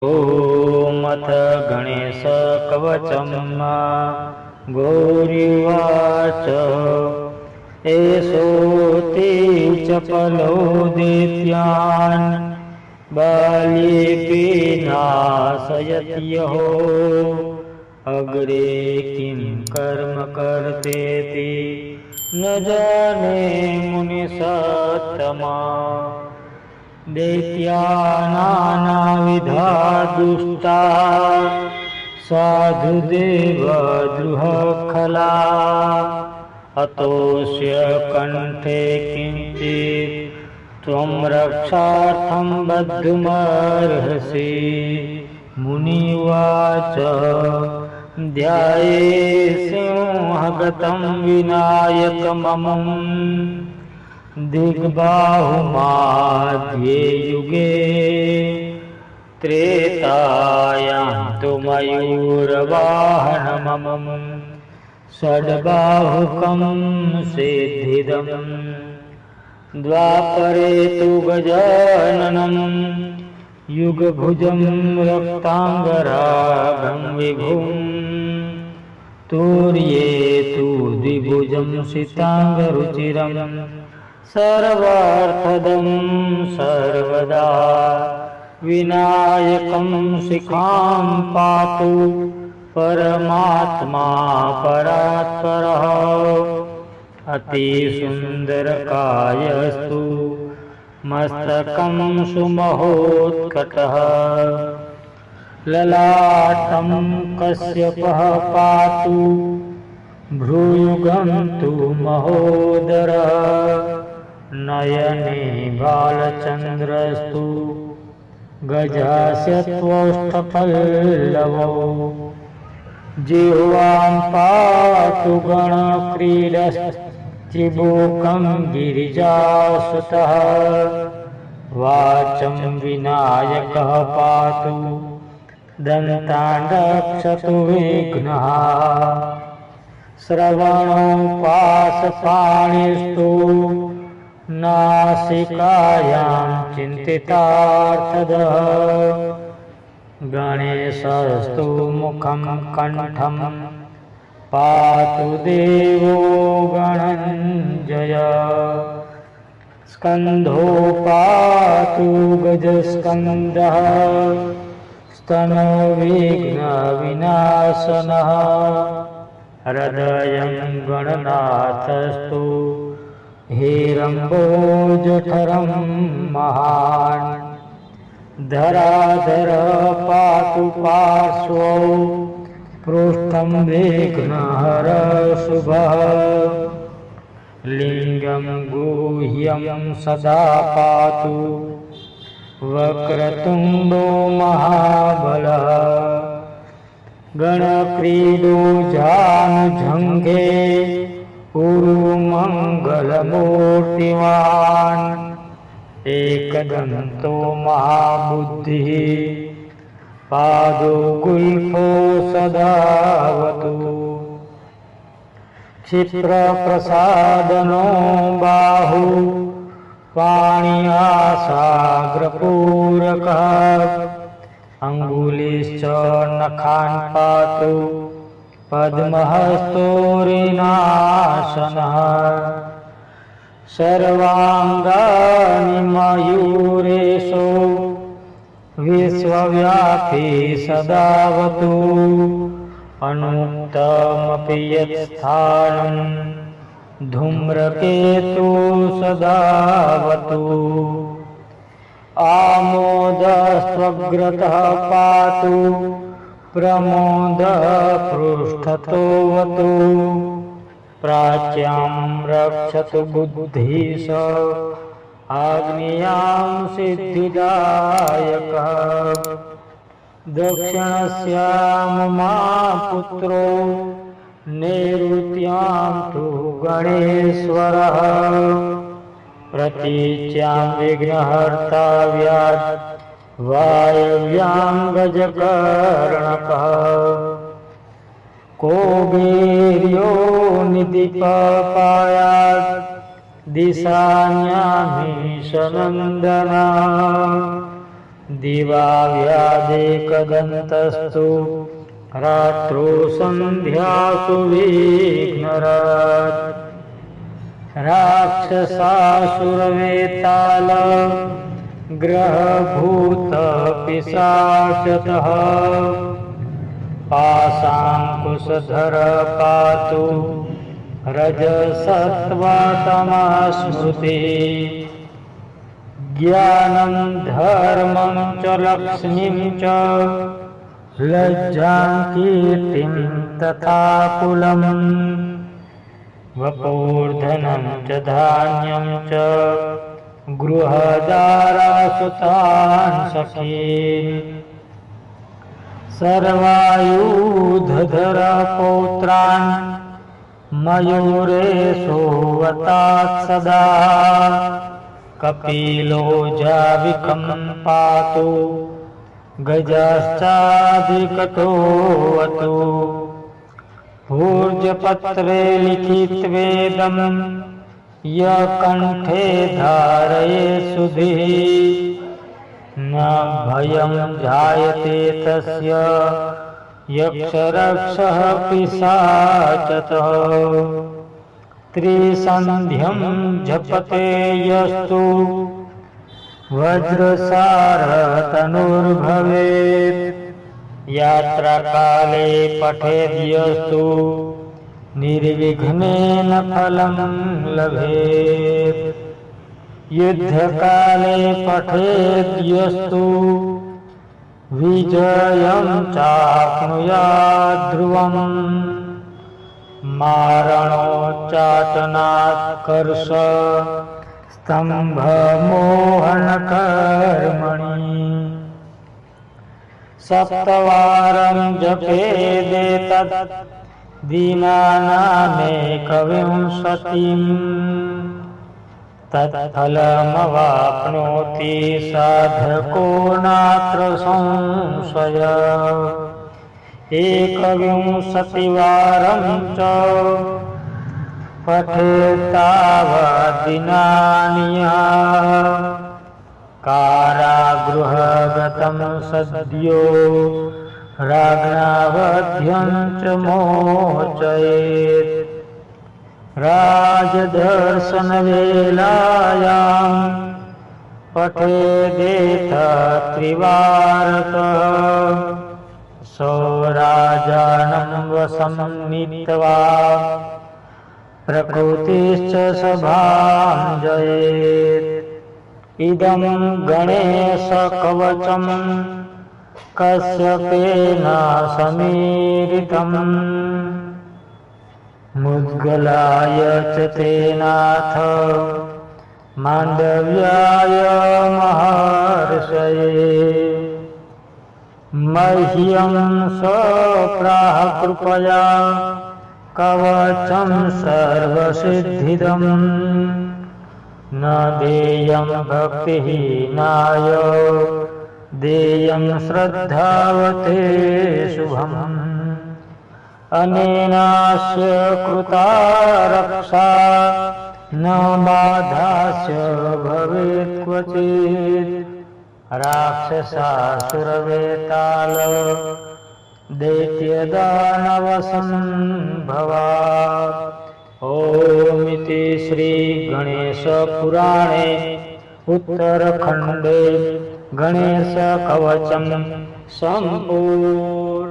ओमथ गणेश कवचम् गौरीवाच एषोऽति चपलो दैत्यान् बाल्येऽपि नाशयत्यहो अग्रे किं कर्म कर्तेति न जाने मुनिसत्तमा दैत्यानानाविधा दुष्टा साधुदेव द्रुहखला अतोऽस्य कण्ठे किञ्चित् त्वं रक्षार्थं बद्धुमर्हसि। मुनिवाच ध्याये सिंहगतं विनायकममुं दिग्बाहुमाध्ये युगे त्रेतायां तु मयूरवाहनममुं षड्बाहुकं सिद्धिदम् द्वापरे तु गजाननं युगभुजं रक्ताङ्गरागं विभुं तुर्ये तु द्विभुजं सिताङ्गरुचिरं सर्वार्थदं सर्वदा विनायकं शिखां पातु परमात्मा परात्परः अतिसुन्दरकायस्तु मस्तकं सुमहोत्कटः ललाटं कश्यपः पातु भ्रूयुगं तु महोदरः नयने बालचन्द्रस्तु गजास्यत्वोष्ठपल्लवौ जिह्वां पातु गणक्रीडश्चिबूकं गिरिजासुतः वाचं विनायकः पातु दन्तान् रक्षतु विघ्नः श्रवणोपासपाणिस्तु नासिकायां चिन्तितार्थदः गणेशस्तु मुखं कण्ठं पातु देवो गणञ्जय स्कन्धो पातु गजस्कन्दः स्तनो विघ्नविनाशनः हृदयं गणनाथस्तु हेरम्बोजठरं महान् धराधर पातु पार्श्वौ पृष्ठं विघ्नहर शुभः लिङ्गं गुह्यं सदा पातु वक्रतुण्डो महाबलः गणक्रीडो जानुभङ्गे उरुमङ्गलमूर्तिवान् एकदन्तो महाबुद्धिः पादो गुल्फो सदावतु क्षिप्रप्रसादनो बाहु पाणियासाग्रपूरकः अङ्गुलिश्च नखान् पातु पद्महस्तोरिनाशनः सर्वाङ्गानि मयूरेशो विश्वव्यापी सदावतु अनुक्तमपि यत्स्थानं धूम्रकेतु सदावतु आमोदस्त्वग्रतः पातु प्रमोदः पृष्ठतोऽवतु प्राच्यां रक्षतु बुद्धिश आग्नेयां सिद्धिदायकः दक्षिणस्यां पुत्रो नैऋत्यां तु गणेश्वरः प्रतीच्यां विघ्नहर्ता व्यात् वायव्यां गजकर्णकः कोबेर्यो निधिपपायात् दिशान्यामीशनन्दना दिवाव्यादेकदन्तस्तु रात्रौ सन्ध्यासु विघ्नरात् राक्षसासुरवेताल ग्रहभूतपिशाचतः पाशाङ्कुशधर पातु रजसत्त्वतमस्मृति ज्ञानं धर्मं च लक्ष्मीं च लज्जां कीर्तिं तथा कुलम् वपुर्धनं च धान्यं च गृहदारसुतान् सखीन् सर्वायुधधर पौत्रान् मयूरेशोऽवतात् सदा कपिलो जाविकं पातु गजाश्चाधिकतोऽवतु भूर्जपत्रे लिखितवेदं य कण्ठे धारये सुधीः न भयं जायते तस्य यक्षरक्षः पिशाचतः त्रिसन्ध्यं जपते यस्तु वज्रसारतनुर्भवेत् यात्राकाले पठेद्यस्तु निर्विघ्नेन फलं लभेत् युद्धकाले पठेद्यस्तु विजयं चाप्नुयात् ध्रुवम् मारणोच्चाटनात् कर्ष स्तम्भमोहनकर्मणि सप्तवारं जपेदेतत् दिनानामेकविंशतिम् तत्फलमवाप्नोति साधको नात्र संशयः एकविंशतिवारं च पठेत्तावद्दिनानि कारागृहगतं सद्यो राज्ञावध्यं च मोचयेत् राजदर्शनवेलायां पठेदेतत्त्रिवारतः सौराजानं वशं नीत्वा प्रकृतिश्च सभां जयेत् इदं गणेशकवचं कश्यपेन समीरितम् मुद्गलाय च तेनाथ माण्डव्याय महर्षये मह्यं स्वप्राह कृपया कवचं सर्वसिद्धिदं न देयं भक्तिहीनाय देयं श्रद्धावते शुभम् अनेनास्य कृता रक्षा न बाधास्य भवेत् क्वचित् राक्षसासुरवेताल दैत्यदानवसम्भवा। ओमिति श्रीगणेशपुराणे उत्तरखण्डे गणेशकवचं सम्पूर्णम्।